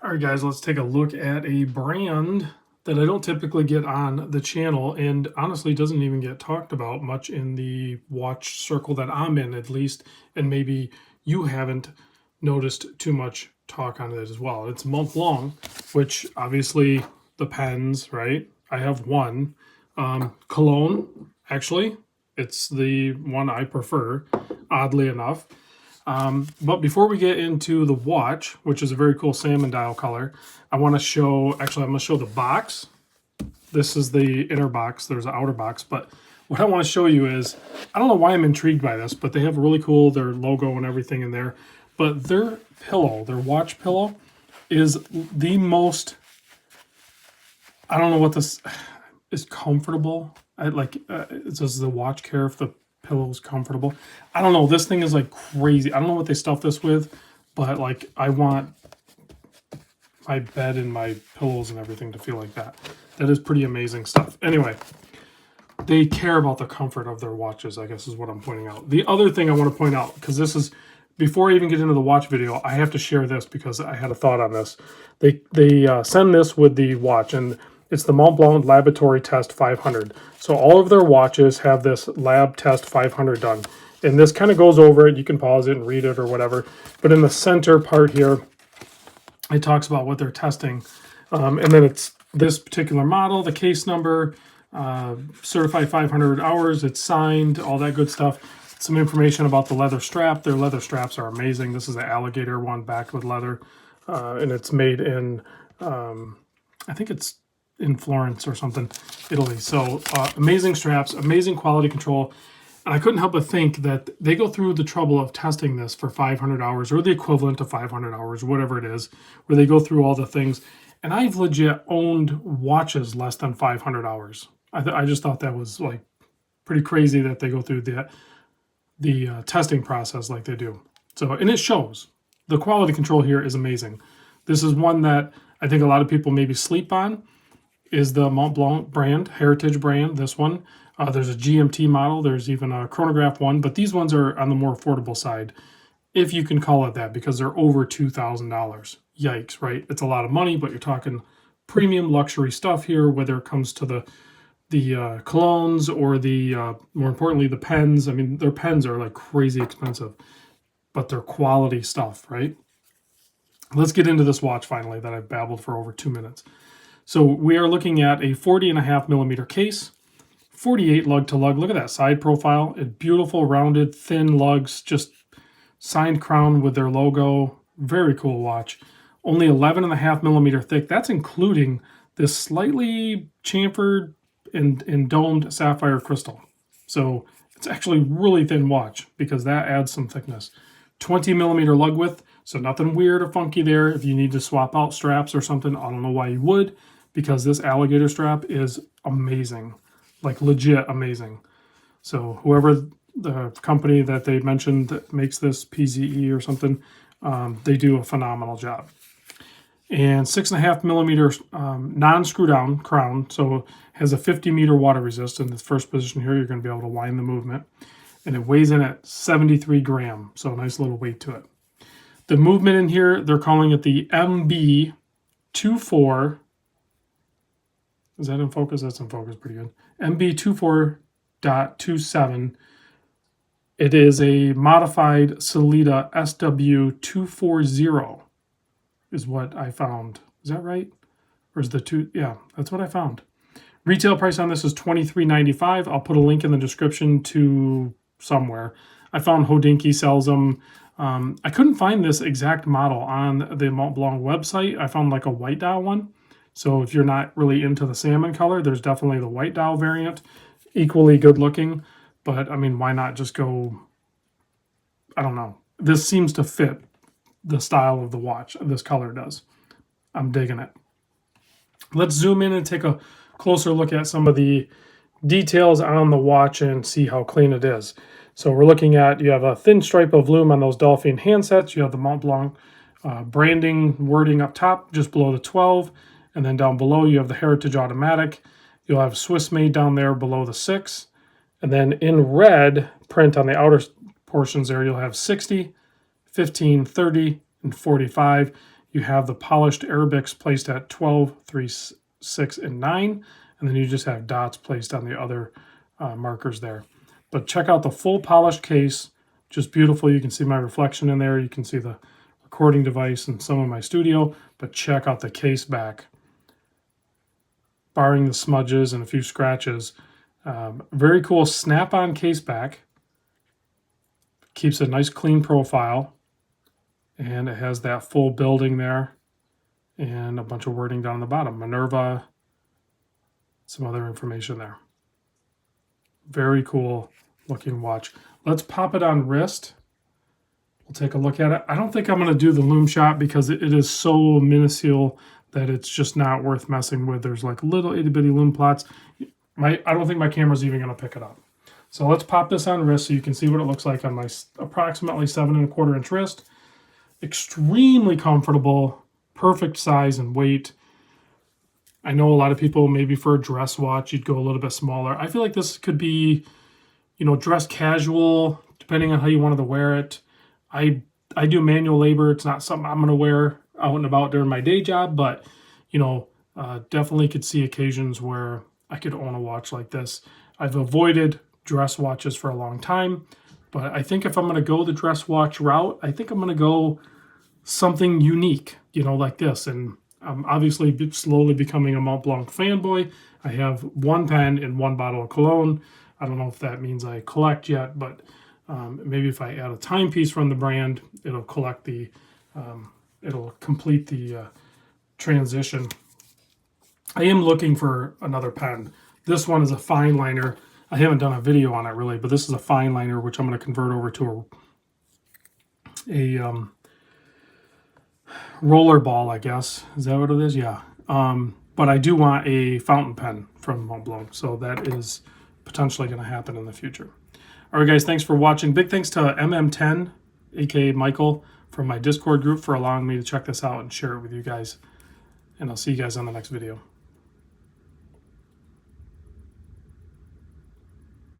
All right, guys, let's take a look at a brand that I don't typically get on the channel and honestly doesn't even get talked about much in the watch circle that I'm in, at least. And maybe you haven't noticed too much talk on it as well. It's Mont Blanc, which obviously the pens, right? I have one. Cologne, actually, it's the one I prefer, oddly enough. But before we get into the watch, which is a very cool salmon dial color, I want to show, actually, I'm going to show the box. This is the inner box. There's an outer box. But what I want to show you is, I don't know why I'm intrigued by this, but they have really cool, their logo and everything in there. But their pillow, their watch pillow, is the most, I don't know what this is, comfortable. Does the watch care if the pillow is comfortable? I don't know. This thing is like crazy. I don't know what they stuff this with, but like I want my bed and my pillows and everything to feel like that. That is pretty amazing stuff. Anyway, they care about the comfort of their watches, I guess is what I'm pointing out. The other thing I want to point out, because this is, before I even get into the watch video, I have to share this because I had a thought on this. They send this with the watch, and it's the Mont Blanc Laboratory Test 500. So all of their watches have this Lab Test 500 done. And this kind of goes over it. You can pause it and read it or whatever. But in the center part here, it talks about what they're testing. And then it's this particular model, the case number, certified 500 hours, it's signed, all that good stuff. Some information about the leather strap. Their leather straps are amazing. This is the alligator one backed with leather. And it's made in, I think it's in Florence or something, Italy. So amazing straps, amazing quality control. And I couldn't help but think that they go through the trouble of testing this for 500 hours or the equivalent to 500 hours, whatever it is, where they go through all the things. And I've legit owned watches less than 500 hours. I just thought that was like pretty crazy that they go through the testing process like they do. So, and it shows. The quality control here is amazing. This is one that I think a lot of people maybe sleep on, is the Mont Blanc brand, heritage brand, this one. There's a GMT model. There's even a chronograph one, but these ones are on the more affordable side, if you can call it that, because they're over $2,000. Yikes, right? It's a lot of money, but you're talking premium luxury stuff here, whether it comes to the colognes or the, more importantly, the pens. I mean, their pens are like crazy expensive, but they're quality stuff, right? Let's get into this watch finally that I've babbled for over 2 minutes. So we are looking at a 40.5 millimeter case, 48 lug to lug. Look at that side profile. Beautiful, rounded, thin lugs, just signed crown with their logo. Very cool watch. Only 11.5 millimeter thick. That's including this slightly chamfered and domed sapphire crystal. So it's actually really thin watch because that adds some thickness. 20 millimeter lug width. So nothing weird or funky there. If you need to swap out straps or something, I don't know why you would, because this alligator strap is amazing, like legit amazing. So whoever the company that they mentioned that makes this, PZE or something, they do a phenomenal job. And 6.5 millimeter non-screw down crown, so has a 50 meter water resist. In the first position here, you're going to be able to wind the movement. And it weighs in at 73 grams, so a nice little weight to it. The movement in here, they're calling it the MB24. Is that in focus? That's in focus pretty good. MB24.27. It is a modified Sellita SW240 is what I found. Is that right? Or is the two? Yeah, that's what I found. Retail price on this is $23.95. I'll put a link in the description to somewhere. I found Hodinkee sells them. I couldn't find this exact model on the Mont Blanc website. I found like a white dial one. So if you're not really into the salmon color, there's definitely the white dial variant. Equally good looking. But I mean, why not just go, I don't know. This seems to fit the style of the watch. This color does. I'm digging it. Let's zoom in and take a closer look at some of the details on the watch and see how clean it is. So we're looking at, you have a thin stripe of loom on those Dolphin handsets. You have the Mont Blanc branding wording up top, just below the 12. And then down below, you have the Heritage Automatic. You'll have Swiss Made down there below the 6. And then in red print on the outer portions there, you'll have 60, 15, 30, and 45. You have the polished Arabics placed at 12, 3, 6, and 9, and then you just have dots placed on the other markers there. But check out the full polished case, just beautiful. You can see my reflection in there. You can see the recording device and some of my studio, but check out the case back. Barring the smudges and a few scratches, very cool snap-on case back. Keeps a nice clean profile, and it has that full building there and a bunch of wording down the bottom. Minerva, some other information there. Very cool looking watch. Let's pop it on wrist. We'll take a look at it. I don't think I'm going to do the Loom Shot because it is so minuscule that it's just not worth messing with. There's like little itty bitty loom plots. I don't think my camera's even going to pick it up. So let's pop this on wrist so you can see what it looks like on my approximately 7¼ inch wrist. Extremely comfortable, perfect size and weight. I know a lot of people, maybe for a dress watch, you'd go a little bit smaller. I feel like this could be, you know, dress casual, depending on how you wanted to wear it. I do manual labor. It's not something I'm going to wear out and about during my day job, but, you know, definitely could see occasions where I could own a watch like this. I've avoided dress watches for a long time, but I think if I'm going to go the dress watch route, I think I'm going to go something unique, you know, like this. And I'm obviously slowly becoming a Mont Blanc fanboy. I have one pen and one bottle of cologne. I don't know if that means I collect yet, but maybe if I add a timepiece from the brand, it'll collect the, it'll complete the transition. I am looking for another pen. This one is a fine liner. I haven't done a video on it really, but this is a fine liner, which I'm going to convert over to a roller ball, I guess. Is that what it is? Yeah. But I do want a fountain pen from Mont Blanc, so that is potentially going to happen in the future. All right, guys, thanks for watching. Big thanks to MM10, aka Michael, from my Discord group for allowing me to check this out and share it with you guys. And I'll see you guys on the next video.